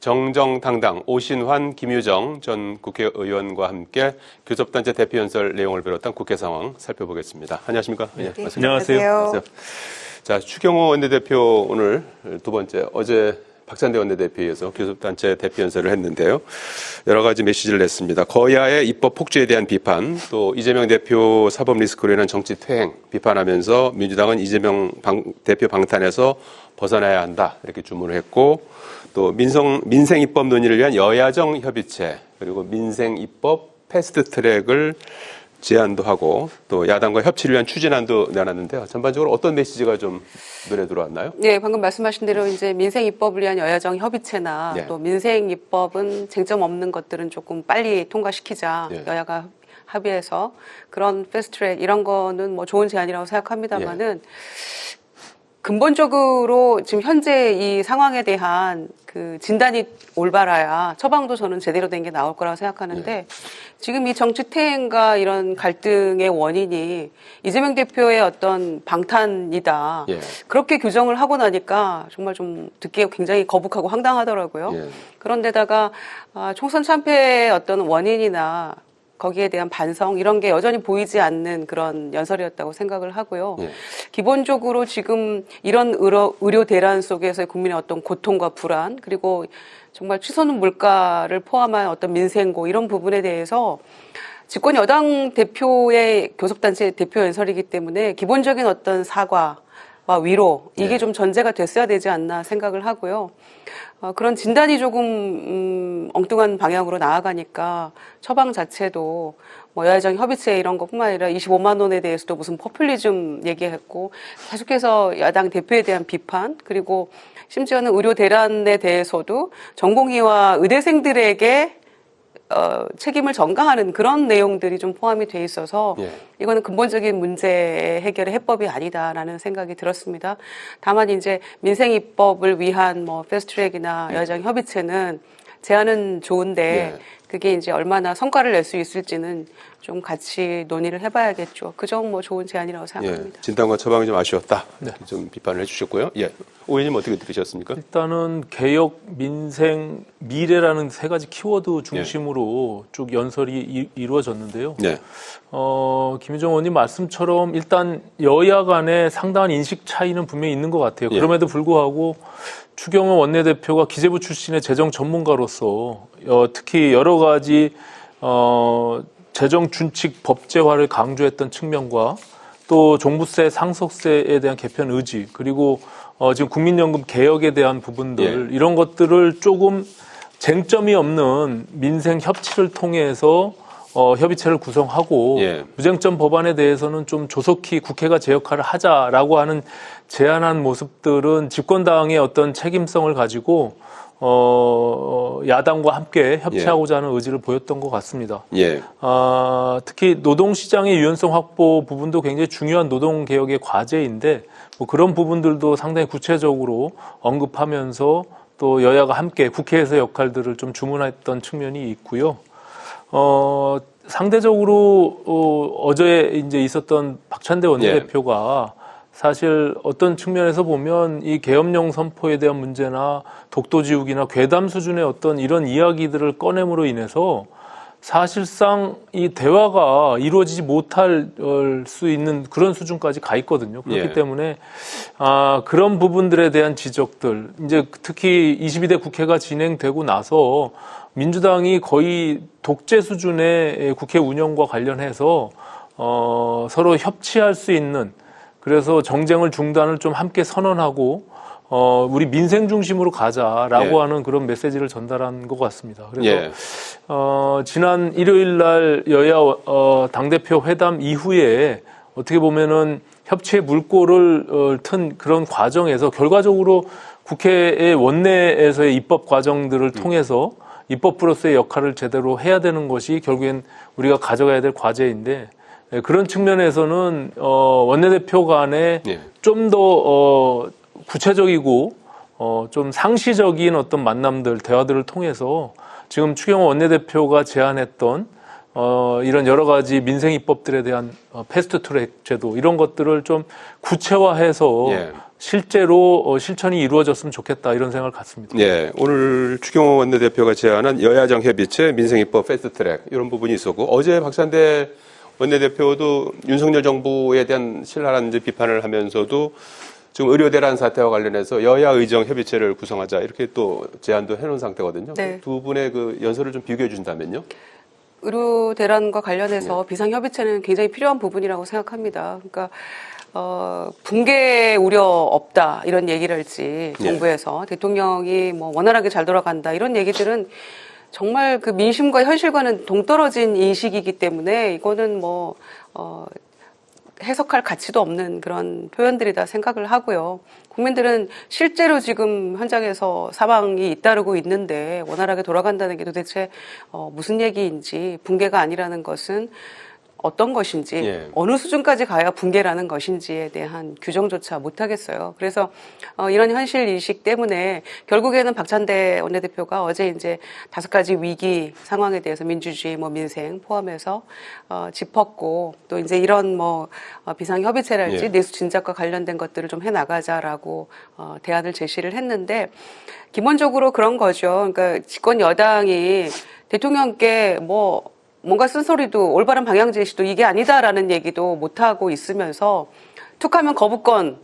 정정당당 오신환, 김유정 전 국회의원과 함께 교섭단체 대표연설 내용을 비롯한 국회 상황 살펴보겠습니다. 안녕하십니까? 네. 안녕하세요. 자, 추경호 원내대표 오늘 두 번째, 어제 박찬대 원내대표에 이어서 교섭단체 대표연설을 했는데요. 여러 가지 메시지를 냈습니다. 거야의 입법 폭주에 대한 비판, 또 이재명 대표 사법 리스크로 인한 정치 퇴행 비판하면서 민주당은 이재명 대표 방탄에서 벗어나야 한다 이렇게 주문을 했고, 또 민생 입법 논의를 위한 여야정 협의체, 그리고 민생 입법 패스트 트랙을 제안도 하고, 또 야당과 협치를 위한 추진안도 내놨는데요. 전반적으로 어떤 메시지가 좀 눈에 들어왔나요? 네, 방금 말씀하신 대로 이제 민생 입법을 위한 여야정 협의체나 또 민생 입법은 쟁점 없는 것들은 조금 빨리 통과시키자. 여야가 합의해서 그런 패스트 트랙 이런 거는 뭐 좋은 제안이라고 생각합니다만은 근본적으로 지금 현재 이 상황에 대한 그 진단이 올바라야 처방도 저는 제대로 된 게 나올 거라고 생각하는데, 지금 이 정치 퇴행과 이런 갈등의 원인이 이재명 대표의 어떤 방탄이다. 그렇게 규정을 하고 나니까 정말 좀 듣기에 굉장히 거북하고 황당하더라고요. 그런데다가 총선 참패의 어떤 원인이나 거기에 대한 반성 이런 게 여전히 보이지 않는 그런 연설이었다고 생각을 하고요. 기본적으로 지금 이런 의료 대란 속에서의 국민의 어떤 고통과 불안, 그리고 정말 치솟는 물가를 포함한 어떤 민생고 이런 부분에 대해서 집권 여당 대표의 교섭단체 대표 연설이기 때문에 기본적인 어떤 사과와 위로 이게 좀 전제가 됐어야 되지 않나 생각을 하고요. 그런 진단이 조금 엉뚱한 방향으로 나아가니까 처방 자체도 뭐 여야정 협의체 이런 것뿐만 아니라 25만 원에 대해서도 무슨 포퓰리즘 얘기했고, 계속해서 야당 대표에 대한 비판, 그리고 심지어는 의료 대란에 대해서도 전공의와 의대생들에게 책임을 전가하는 그런 내용들이 좀 포함이 돼 있어서 이거는 근본적인 문제 해결의 해법이 아니다라는 생각이 들었습니다. 다만 이제 민생 입법을 위한 뭐 패스트트랙이나 여야정 협의체는 제안은 좋은데 그게 이제 얼마나 성과를 낼 수 있을지는 좀 같이 논의를 해봐야겠죠. 그점 뭐 좋은 제안이라고 생각합니다. 진단과 처방이 좀 아쉬웠다. 좀 비판을 해주셨고요. 오 의원님 어떻게 들으셨습니까? 일단은 개혁, 민생, 미래라는 세 가지 키워드 중심으로 쭉 연설이 이루어졌는데요. 김유정 의원님 말씀처럼 일단 여야 간에 상당한 인식 차이는 분명히 있는 것 같아요. 그럼에도 불구하고 추경호 원내대표가 기재부 출신의 재정 전문가로서 특히 여러 가지 재정 준칙 법제화를 강조했던 측면과 또 종부세 상속세에 대한 개편 의지, 그리고 지금 국민연금 개혁에 대한 부분들 이런 것들을 조금 쟁점이 없는 민생 협치를 통해서 협의체를 구성하고 무쟁점 법안에 대해서는 좀 조속히 국회가 제 역할을 하자라고 하는 제안한 모습들은 집권당의 어떤 책임성을 가지고 야당과 함께 협치하고자 하는 의지를 보였던 것 같습니다. 특히 노동시장의 유연성 확보 부분도 굉장히 중요한 노동개혁의 과제인데 뭐 그런 부분들도 상당히 구체적으로 언급하면서 또 여야가 함께 국회에서의 역할들을 좀 주문했던 측면이 있고요. 상대적으로 어제 이제 있었던 박찬대 원내대표가 사실 어떤 측면에서 보면 이 계엄령 선포에 대한 문제나 독도지우기나 괴담 수준의 어떤 이런 이야기들을 꺼냄으로 인해서 사실상 이 대화가 이루어지지 못할 수 있는 그런 수준까지 가 있거든요. 그렇기 때문에 그런 부분들에 대한 지적들, 이제 특히 22대 국회가 진행되고 나서 민주당이 거의 독재 수준의 국회 운영과 관련해서 서로 협치할 수 있는, 그래서 정쟁을 중단을 좀 함께 선언하고 우리 민생 중심으로 가자라고 하는 그런 메시지를 전달한 것 같습니다. 그래서 지난 일요일 날 여야 당대표 회담 이후에 어떻게 보면은 협치의 물꼬를 튼 그런 과정에서 결과적으로 국회의 원내에서의 입법 과정들을 통해서 입법부로서의 역할을 제대로 해야 되는 것이 결국엔 우리가 가져가야 될 과제인데, 그런 측면에서는 원내대표 간에 좀 더 구체적이고 좀 상시적인 어떤 만남들, 대화들을 통해서 지금 추경호 원내대표가 제안했던 이런 여러 가지 민생 입법들에 대한 패스트트랙 제도 이런 것들을 좀 구체화해서 실제로 실천이 이루어졌으면 좋겠다 이런 생각을 갖습니다. 예, 오늘 추경호 원내대표가 제안한 여야정 협의체 민생입법 패스트트랙 이런 부분이 있었고 어제 박찬대 원내대표도 윤석열 정부에 대한 신랄한 이제 비판을 하면서도 지금 의료대란 사태와 관련해서 여야 의정 협의체를 구성하자 이렇게 또 제안도 해놓은 상태거든요. 네. 두 분의 그 연설을 좀 비교해 주신다면요. 의료 대란과 관련해서 비상협의체는 굉장히 필요한 부분이라고 생각합니다. 그러니까 붕괴 우려 없다 이런 얘기를 할지 정부에서 대통령이 뭐 원활하게 잘 돌아간다 이런 얘기들은 정말 그 민심과 현실과는 동떨어진 인식이기 때문에 이거는 뭐 해석할 가치도 없는 그런 표현들이다 생각을 하고요. 국민들은 실제로 지금 현장에서 사망이 잇따르고 있는데 원활하게 돌아간다는 게 도대체 무슨 얘기인지 붕괴가 아니라는 것은 어떤 것인지 예. 어느 수준까지 가야 붕괴라는 것인지에 대한 규정조차 못하겠어요. 그래서 이런 현실 인식 때문에 결국에는 박찬대 원내대표가 어제 이제 5가지 위기 상황에 대해서 민주주의, 뭐 민생 포함해서 짚었고 또 이제 이런 뭐 비상협의체랄지 예. 내수 진작과 관련된 것들을 좀 해나가자라고 대안을 제시를 했는데 기본적으로 그런 거죠. 그러니까 집권 여당이 대통령께 뭔가 쓴소리도 올바른 방향 제시도 이게 아니다라는 얘기도 못하고 있으면서 툭하면 거부권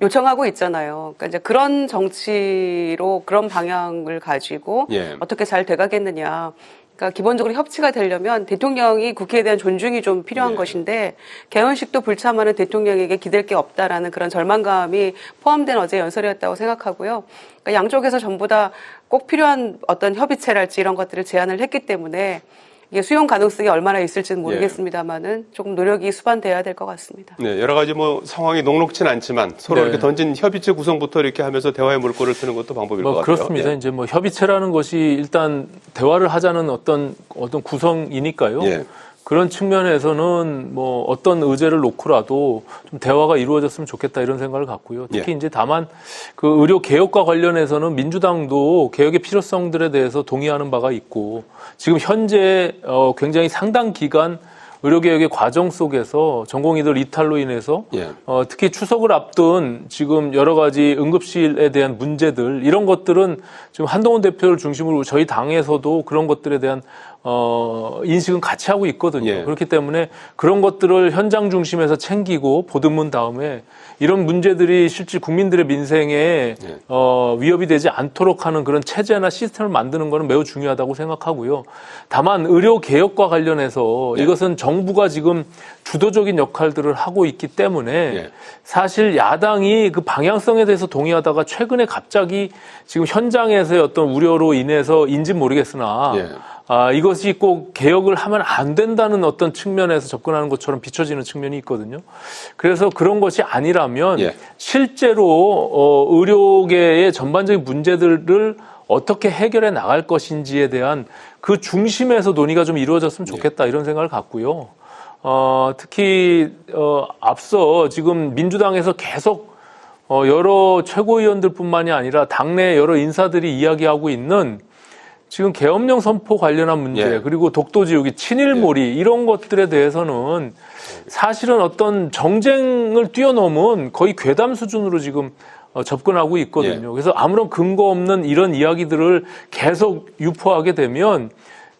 요청하고 있잖아요. 그러니까 이제 그런 정치로 그런 방향을 가지고 예. 어떻게 잘 돼가겠느냐. 그러니까 기본적으로 협치가 되려면 대통령이 국회에 대한 존중이 좀 필요한 예. 것인데 개헌식도 불참하는 대통령에게 기댈 게 없다라는 그런 절망감이 포함된 어제 연설이었다고 생각하고요. 그러니까 양쪽에서 전부 다 꼭 필요한 어떤 협의체랄지 이런 것들을 제안을 했기 때문에 이게 수용 가능성이 얼마나 있을지는 모르겠습니다만은 조금 노력이 수반돼야 될 것 같습니다. 네, 여러 가지 뭐 상황이 녹록진 않지만 서로 네. 이렇게 던진 협의체 구성부터 이렇게 하면서 대화의 물꼬를 트는 것도 방법일 것 같아요. 그렇습니다. 예. 이제 뭐 협의체라는 것이 일단 대화를 하자는 어떤 구성이니까요. 예. 그런 측면에서는 뭐 어떤 의제를 놓고라도 좀 대화가 이루어졌으면 좋겠다 이런 생각을 갖고요. 특히 예. 이제 다만 그 의료 개혁과 관련해서는 민주당도 개혁의 필요성들에 대해서 동의하는 바가 있고 지금 현재 굉장히 상당 기간 의료개혁의 과정 속에서 전공의들 이탈로 인해서 예. 특히 추석을 앞둔 지금 여러 가지 응급실에 대한 문제들 이런 것들은 지금 한동훈 대표를 중심으로 저희 당에서도 그런 것들에 대한 인식은 같이 하고 있거든요. 예. 그렇기 때문에 그런 것들을 현장 중심에서 챙기고 보듬은 다음에 이런 문제들이 실제 국민들의 민생에 예. 위협이 되지 않도록 하는 그런 체제나 시스템을 만드는 것은 매우 중요하다고 생각하고요. 다만 의료 개혁과 관련해서 예. 이것은 정부가 지금 주도적인 역할들을 하고 있기 때문에 예. 사실 야당이 그 방향성에 대해서 동의하다가 최근에 갑자기 지금 현장에서의 어떤 우려로 인해서인지 모르겠으나 예. 이것이 꼭 개혁을 하면 안 된다는 어떤 측면에서 접근하는 것처럼 비춰지는 측면이 있거든요. 그래서 그런 것이 아니라면 예. 실제로 의료계의 전반적인 문제들을 어떻게 해결해 나갈 것인지에 대한 그 중심에서 논의가 좀 이루어졌으면 좋겠다 이런 생각을 갖고요. 특히 앞서 지금 민주당에서 계속 여러 최고위원들뿐만이 아니라 당내 여러 인사들이 이야기하고 있는 지금 계엄령 선포 관련한 문제 예. 그리고 독도지우기 친일몰이 이런 것들에 대해서는 사실은 어떤 정쟁을 뛰어넘은 거의 괴담 수준으로 지금 접근하고 있거든요. 예. 그래서 아무런 근거 없는 이런 이야기들을 계속 유포하게 되면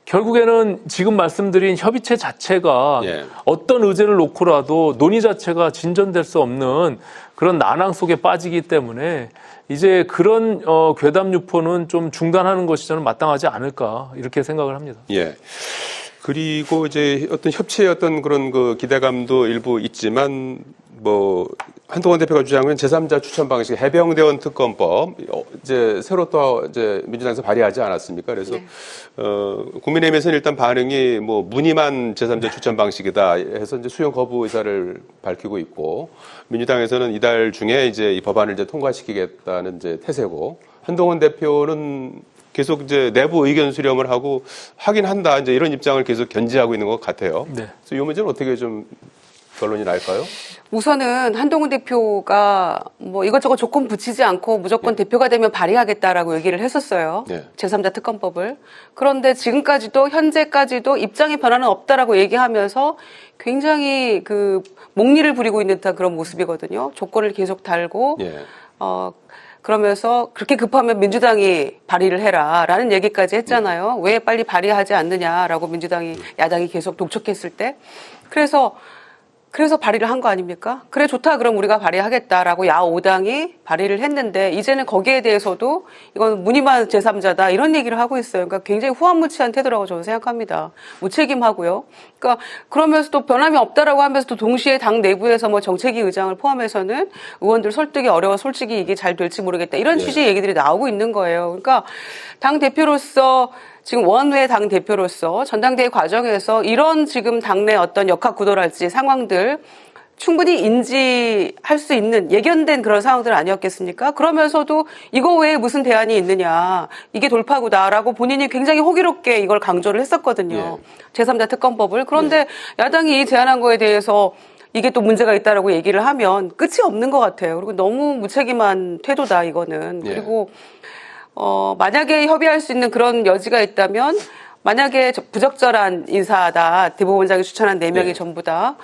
결국에는 지금 말씀드린 협의체 자체가 예. 어떤 의제를 놓고라도 논의 자체가 진전될 수 없는 그런 난항 속에 빠지기 때문에 이제 그런 괴담 유포는 좀 중단하는 것이 저는 마땅하지 않을까 이렇게 생각을 합니다. 예. 그리고 이제 어떤 협치의 어떤 그런 그 기대감도 일부 있지만 뭐 한동훈 대표가 주장하는 제3자 추천 방식 해병대원 특검법 이제 새로 또 이제 민주당에서 발의하지 않았습니까? 그래서 네. 국민의힘에서는 일단 반응이 뭐 무늬만 제3자 추천 방식이다 해서 이제 수용 거부 의사를 밝히고 있고 민주당에서는 이달 중에 이제 이 법안을 이제 통과시키겠다는 이제 태세고 한동훈 대표는 계속 이제 내부 의견 수렴을 하고 하긴 한다 이제 이런 입장을 계속 견지하고 있는 것 같아요. 네. 그래서 이 문제는 어떻게 좀 결론이 날까요? 우선은 한동훈 대표가 뭐 이것저것 조건 붙이지 않고 무조건 대표가 되면 발의하겠다라고 얘기를 했었어요. 제3자 특검법을. 그런데 지금까지도 현재까지도 입장의 변화는 없다라고 얘기하면서 굉장히 그 목리를 부리고 있는 듯한 그런 모습이거든요. 조건을 계속 달고 그러면서 그렇게 급하면 민주당이 발의를 해라라는 얘기까지 했잖아요. 왜 빨리 발의하지 않느냐라고 민주당이 야당이 계속 독촉했을 때. 그래서 발의를 한 거 아닙니까? 그래 좋다 그럼 우리가 발의하겠다라고 야5당이 발의를 했는데 이제는 거기에 대해서도 이건 무늬만 제3자다 이런 얘기를 하고 있어요. 그러니까 굉장히 후한무치한 태도라고 저는 생각합니다. 무책임하고요. 그러니까 그러면서도 변함이 없다라고 하면서도 동시에 당 내부에서 뭐 정책위 의장을 포함해서는 의원들 설득이 어려워 솔직히 이게 잘 될지 모르겠다 이런 취지의 얘기들이 나오고 있는 거예요. 그러니까 당 대표로서 지금 원외 당 대표로서 전당대회 과정에서 이런 지금 당내 어떤 역학 구도랄지 상황들 충분히 인지할 수 있는 예견된 그런 상황들 아니었겠습니까? 그러면서도 이거 외에 무슨 대안이 있느냐. 이게 돌파구다라고 본인이 굉장히 호기롭게 이걸 강조를 했었거든요. 제3자 특검법을. 그런데 야당이 이 제안한 거에 대해서 이게 또 문제가 있다라고 얘기를 하면 끝이 없는 것 같아요. 그리고 너무 무책임한 태도다 이거는. 그리고 만약에 협의할 수 있는 그런 여지가 있다면 만약에 부적절한 인사다. 대법원장이 추천한 4명이 전부 다.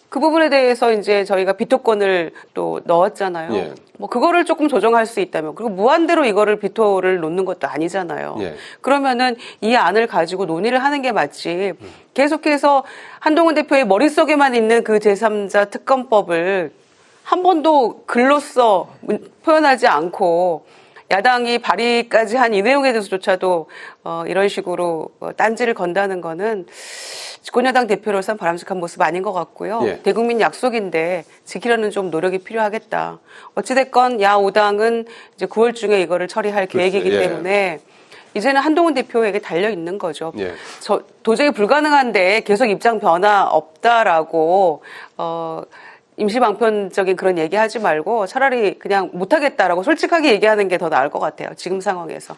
그 부분에 대해서 이제 저희가 비토권을 또 넣었잖아요. 뭐 그거를 조금 조정할 수 있다면 그리고 무한대로 이거를 비토를 놓는 것도 아니잖아요. 그러면은 이 안을 가지고 논의를 하는 게 맞지. 계속해서 한동훈 대표의 머릿속에만 있는 그 제3자 특검법을 한 번도 글로써 표현하지 않고 야당이 발의까지 한 이 내용에 대해서조차도 이런 식으로 딴지를 건다는 거는 집권여당 대표로서는 바람직한 모습 아닌 것 같고요. 대국민 약속인데 지키려는 좀 노력이 필요하겠다. 어찌됐건 야5당은 이제 9월 중에 이거를 처리할 계획이기 때문에 이제는 한동훈 대표에게 달려 있는 거죠. 도저히 불가능한데 계속 입장 변화 없다라고 임시방편적인 그런 얘기하지 말고 차라리 그냥 못하겠다라고 솔직하게 얘기하는 게 더 나을 것 같아요. 지금 상황에서.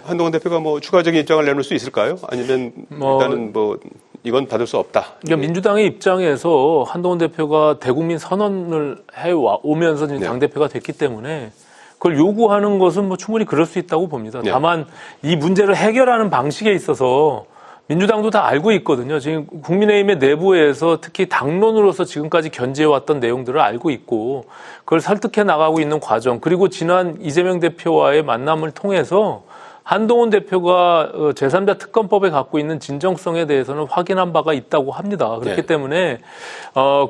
한동훈 대표가 뭐 추가적인 입장을 내놓을 수 있을까요? 아니면 일단은 뭐 이건 받을 수 없다. 그러니까 민주당의 입장에서 한동훈 대표가 대국민 선언을 해오면서 당대표가 됐기 때문에 그걸 요구하는 것은 뭐 충분히 그럴 수 있다고 봅니다. 다만 이 문제를 해결하는 방식에 있어서 민주당도 다 알고 있거든요. 지금 국민의힘의 내부에서 특히 당론으로서 지금까지 견제해왔던 내용들을 알고 있고 그걸 설득해 나가고 있는 과정 그리고 지난 이재명 대표와의 만남을 통해서 한동훈 대표가 제3자 특검법에 갖고 있는 진정성에 대해서는 확인한 바가 있다고 합니다. 그렇기 때문에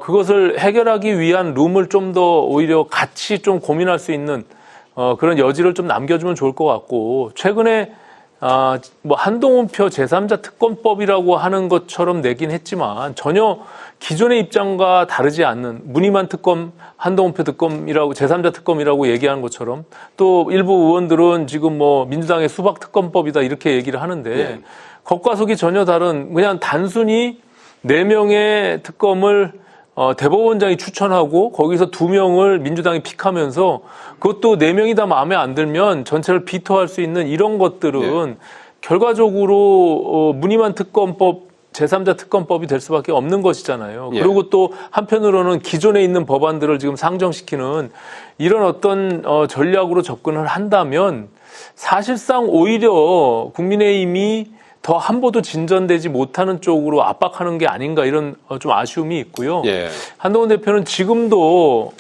그것을 해결하기 위한 룸을 좀 더 오히려 같이 좀 고민할 수 있는 그런 여지를 좀 남겨주면 좋을 것 같고 최근에 뭐 한동훈표 제3자 특검법이라고 하는 것처럼 내긴 했지만 전혀 기존의 입장과 다르지 않는 무늬만 특검, 한동훈표 특검이라고 제3자 특검이라고 얘기하는 것처럼 또 일부 의원들은 지금 뭐 민주당의 수박 특검법이다 이렇게 얘기를 하는데 겉과 속이 전혀 다른 그냥 단순히 4명의 특검을 대법원장이 추천하고 거기서 2명을 민주당이 픽하면서 그것도 4명이 다 마음에 안 들면 전체를 비토할 수 있는 이런 것들은 결과적으로 무늬만 특검법 제3자 특검법이 될 수밖에 없는 것이잖아요. 그리고 또 한편으로는 기존에 있는 법안들을 지금 상정시키는 이런 어떤 전략으로 접근을 한다면 사실상 오히려 국민의힘이 더 한보도 진전되지 못하는 쪽으로 압박하는 게 아닌가 이런 좀 아쉬움이 있고요. 한동훈 대표는 지금도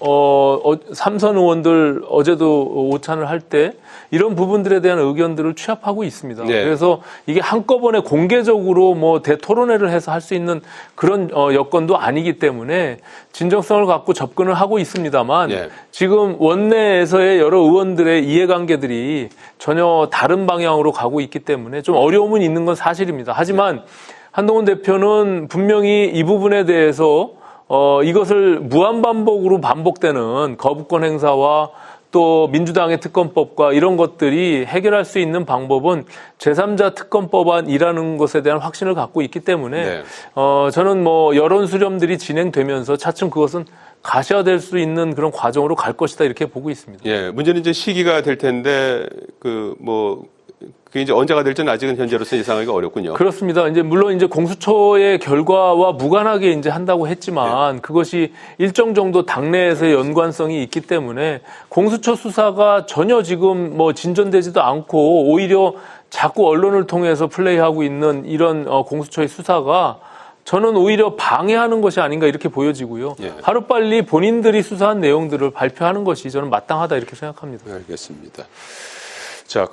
삼선 의원들 어제도 오찬을 할 때 이런 부분들에 대한 의견들을 취합하고 있습니다. 그래서 이게 한꺼번에 공개적으로 뭐 대토론회를 해서 할 수 있는 그런 여건도 아니기 때문에 진정성을 갖고 접근을 하고 있습니다만 지금 원내에서의 여러 의원들의 이해관계들이 전혀 다른 방향으로 가고 있기 때문에 좀 어려움은 있는 건 사실입니다. 하지만 한동훈 대표는 분명히 이 부분에 대해서 이것을 무한반복으로 반복되는 거부권 행사와 또 민주당의 특검법과 이런 것들이 해결할 수 있는 방법은 제3자 특검법안이라는 것에 대한 확신을 갖고 있기 때문에 저는 뭐 여론 수렴들이 진행되면서 차츰 그것은 가셔야될 수 있는 그런 과정으로 갈 것이다 이렇게 보고 있습니다. 문제는 이제 시기가 될 텐데 그 뭐 그게 이제 언제가 될지는 아직은 현재로서 예상하기가 어렵군요. 그렇습니다. 이제 물론 이제 공수처의 결과와 무관하게 이제 한다고 했지만 그것이 일정 정도 당내에서의 연관성이 있기 때문에 공수처 수사가 전혀 지금 뭐 진전되지도 않고 오히려 자꾸 언론을 통해서 플레이하고 있는 이런 공수처의 수사가 저는 오히려 방해하는 것이 아닌가 이렇게 보여지고요. 예. 하루빨리 본인들이 수사한 내용들을 발표하는 것이 저는 마땅하다 이렇게 생각합니다. 네, 알겠습니다. 자,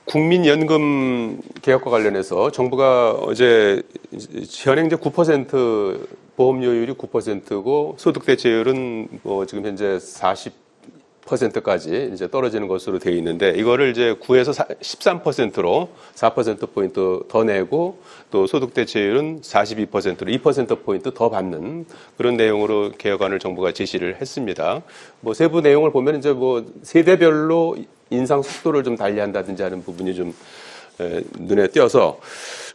국민연금 개혁과 관련해서 정부가 어제 현행 이제 9% 보험료율이 9%고 소득 대체율은 뭐 지금 현재 40%까지 이제 떨어지는 것으로 되어 있는데 이거를 이제 9에서 13%로 4%포인트 더 내고 또 소득 대체율은 42%로 2%포인트 더 받는 그런 내용으로 개혁안을 정부가 제시를 했습니다. 뭐 세부 내용을 보면 이제 뭐 세대별로 인상 속도를 좀 달리한다든지 하는 부분이 좀 눈에 띄어서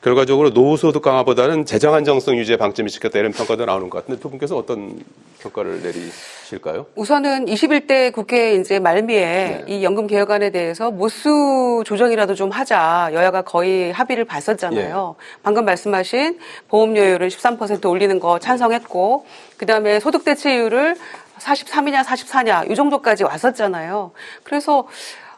결과적으로 노후소득 강화보다는 재정 안정성 유지에 방점이 찍혔다 이런 평가도 나오는 것 같은데 두 분께서 어떤 평가를 내리실까요? 우선은 21대 국회 이제 말미에 이 연금 개혁안에 대해서 모수 조정이라도 좀 하자. 여야가 거의 합의를 봤었잖아요. 방금 말씀하신 보험료율을 13% 올리는 거 찬성했고, 그 다음에 소득 대체율을 43이냐 44냐 이 정도까지 왔었잖아요. 그래서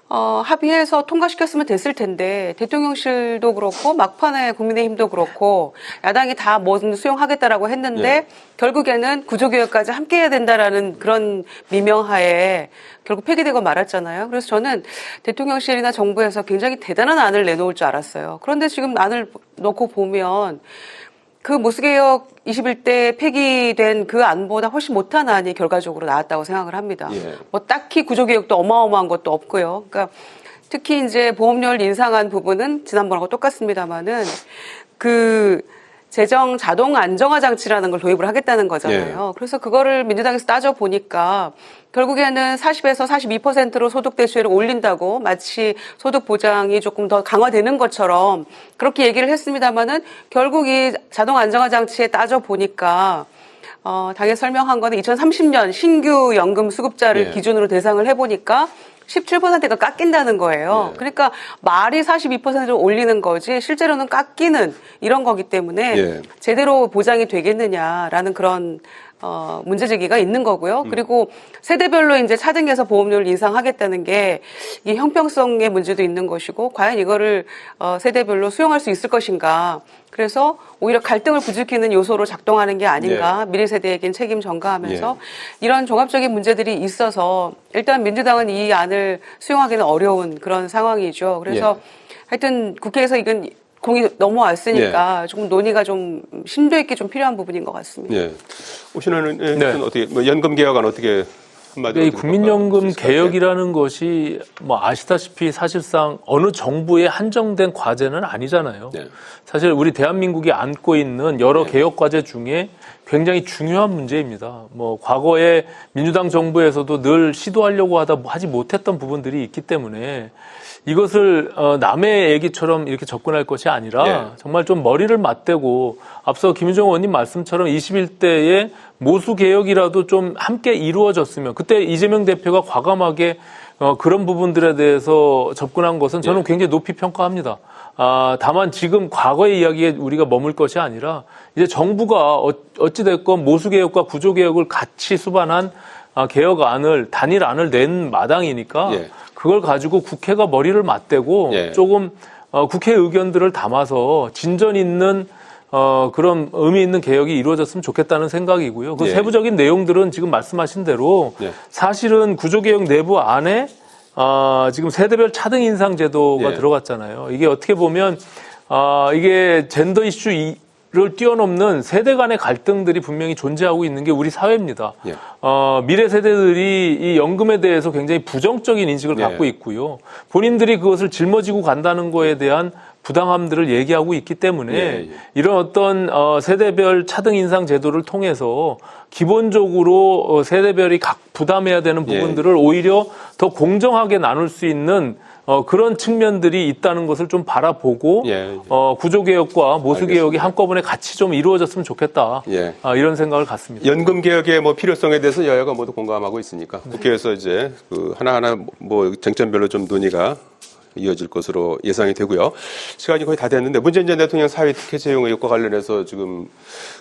합의해서 통과시켰으면 됐을 텐데 대통령실도 그렇고 막판에 국민의힘도 그렇고 야당이 다 뭐든 수용하겠다라고 했는데 결국에는 구조개혁까지 함께 해야 된다라는 그런 미명하에 결국 폐기되고 말았잖아요. 그래서 저는 대통령실이나 정부에서 굉장히 대단한 안을 내놓을 줄 알았어요. 그런데 지금 안을 놓고 보면 그 모수개혁 21대 폐기된 그 안보다 훨씬 못한 안이 결과적으로 나왔다고 생각을 합니다. 뭐 딱히 구조개혁도 어마어마한 것도 없고요. 그러니까 특히 이제 보험료를 인상한 부분은 지난번하고 똑같습니다만은 그 재정 자동 안정화 장치라는 걸 도입을 하겠다는 거잖아요. 그래서 그거를 민주당에서 따져보니까 결국에는 40에서 42%로 소득 대체율을 올린다고 마치 소득 보장이 조금 더 강화되는 것처럼 그렇게 얘기를 했습니다마는 결국 이 자동 안정화 장치에 따져보니까 당에 설명한 거는 2030년 신규 연금 수급자를 기준으로 대상을 해보니까 17%가 깎인다는 거예요. 그러니까 말이 42%를 올리는 거지 실제로는 깎이는 이런 거기 때문에 제대로 보장이 되겠느냐라는 그런 문제 제기가 있는 거고요. 그리고 세대별로 이제 차등해서 보험료를 인상하겠다는 게 이 형평성의 문제도 있는 것이고 과연 이거를 세대별로 수용할 수 있을 것인가. 그래서 오히려 갈등을 부추기는 요소로 작동하는 게 아닌가. 미래 세대에겐 책임 전가하면서 이런 종합적인 문제들이 있어서 일단 민주당은 이 안을 수용하기는 어려운 그런 상황이죠. 그래서 하여튼 국회에서 이건 공이 넘어왔으니까 조금 논의가 좀 심도 있게 좀 필요한 부분인 것 같습니다. 오신환은 어떻게 뭐 연금 개혁안 어떻게 한마디로 이 국민연금 개혁이라는 것이 뭐 아시다시피 사실상 어느 정부의 한정된 과제는 아니잖아요. 사실 우리 대한민국이 안고 있는 여러 개혁 과제 중에 굉장히 중요한 문제입니다. 뭐 과거에 민주당 정부에서도 늘 시도하려고 하지 못했던 부분들이 있기 때문에 이것을 남의 얘기처럼 이렇게 접근할 것이 아니라 정말 좀 머리를 맞대고 앞서 김유정 의원님 말씀처럼 21대의 모수 개혁이라도 좀 함께 이루어졌으면 그때 이재명 대표가 과감하게 그런 부분들에 대해서 접근한 것은 저는 굉장히 높이 평가합니다. 다만 지금 과거의 이야기에 우리가 머물 것이 아니라 이제 정부가 어찌됐건 모수개혁과 구조개혁을 같이 수반한 개혁안을 단일안을 낸 마당이니까 그걸 가지고 국회가 머리를 맞대고 조금 국회 의견들을 담아서 진전 있는 그런 의미 있는 개혁이 이루어졌으면 좋겠다는 생각이고요. 그 세부적인 내용들은 지금 말씀하신 대로 사실은 구조개혁 내부 안에 지금 세대별 차등 인상 제도가 들어갔잖아요. 이게 어떻게 보면 이게 젠더 이슈를 뛰어넘는 세대 간의 갈등들이 분명히 존재하고 있는 게 우리 사회입니다. 미래 세대들이 이 연금에 대해서 굉장히 부정적인 인식을 갖고 있고요. 본인들이 그것을 짊어지고 간다는 거에 대한 부당함들을 얘기하고 있기 때문에 이런 어떤 세대별 차등 인상 제도를 통해서 기본적으로 세대별이 각 부담해야 되는 부분들을 오히려 더 공정하게 나눌 수 있는 그런 측면들이 있다는 것을 좀 바라보고 구조개혁과 모수개혁이 한꺼번에 같이 좀 이루어졌으면 좋겠다. 이런 생각을 갖습니다. 연금 개혁의 뭐 필요성에 대해서 여야가 모두 공감하고 있으니까 국회에서 이제 그 하나하나 뭐 쟁점별로 좀 논의가 이어질 것으로 예상이 되고요. 시간이 거의 다 됐는데 문재인 전 대통령 사위 특혜 채용 의혹과 관련해서 지금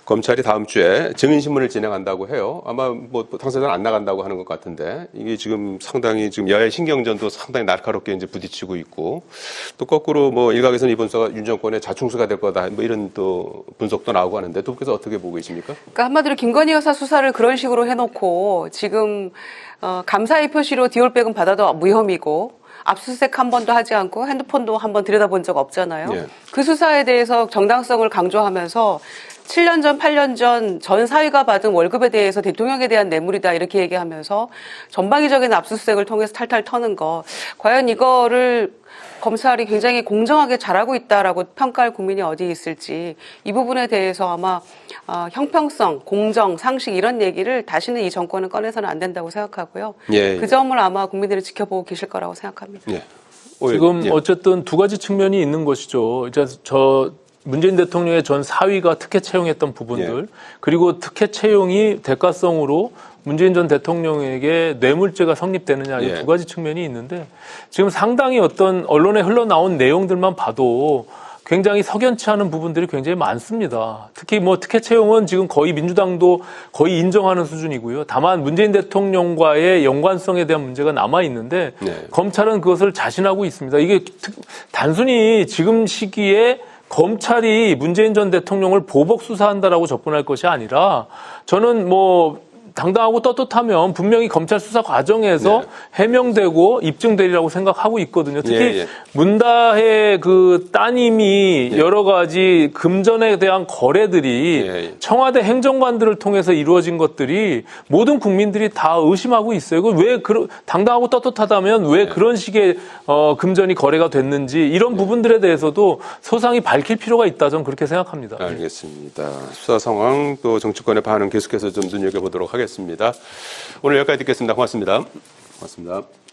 검찰이 다음 주에 증인신문을 진행한다고 해요. 아마 뭐 당사자는 안 나간다고 하는 것 같은데 이게 지금 상당히 지금 여야 신경전도 상당히 날카롭게 이제 부딪히고 있고 또 거꾸로 뭐 일각에서는 이 분서가 윤 정권의 자충수가 될 거다 뭐 이런 또 분석도 나오고 하는데 두 분께서 어떻게 보고 계십니까? 그러니까 한마디로 김건희 여사 수사를 그런 식으로 해놓고 지금 감사의 표시로 디올백은 받아도 무혐의고 압수수색 한 번도 하지 않고 핸드폰도 한 번 들여다본 적 없잖아요. 예. 그 수사에 대해서 정당성을 강조하면서 7년 전, 8년 전 전 사위가 받은 월급에 대해서 대통령에 대한 뇌물이다 이렇게 얘기하면서 전방위적인 압수수색을 통해서 탈탈 터는 거 과연 이거를 검찰이 굉장히 공정하게 잘하고 있다라고 평가할 국민이 어디 있을지 이 부분에 대해서 아마 형평성, 공정, 상식 이런 얘기를 다시는 이 정권은 꺼내서는 안 된다고 생각하고요. 예. 그 점을 아마 국민들이 지켜보고 계실 거라고 생각합니다. 예. 지금 어쨌든 두 가지 측면이 있는 것이죠. 이제 문재인 대통령의 전 사위가 특혜 채용했던 부분들, 그리고 특혜 채용이 대가성으로 문재인 전 대통령에게 뇌물죄가 성립되느냐 이 두 가지 측면이 있는데 지금 상당히 어떤 언론에 흘러나온 내용들만 봐도 굉장히 석연치 않은 부분들이 굉장히 많습니다. 특히 뭐 특혜 채용은 지금 거의 민주당도 거의 인정하는 수준이고요. 다만 문재인 대통령과의 연관성에 대한 문제가 남아 있는데 검찰은 그것을 자신하고 있습니다. 이게 단순히 지금 시기에 검찰이 문재인 전 대통령을 보복 수사한다라고 접근할 것이 아니라 저는 뭐 당당하고 떳떳하면 분명히 검찰 수사 과정에서 해명되고 입증되리라고 생각하고 있거든요. 특히 문다혜 그 따님이 여러 가지 금전에 대한 거래들이 청와대 행정관들을 통해서 이루어진 것들이 모든 국민들이 다 의심하고 있어요. 왜 당당하고 떳떳하다면 왜 그런 식의 금전이 거래가 됐는지 이런 부분들에 대해서도 소상히 밝힐 필요가 있다. 저는 그렇게 생각합니다. 알겠습니다. 수사 상황 또 정치권의 반응 계속해서 좀 눈여겨보도록 하겠습니다. 오늘 여기까지 듣겠습니다. 고맙습니다. 고맙습니다.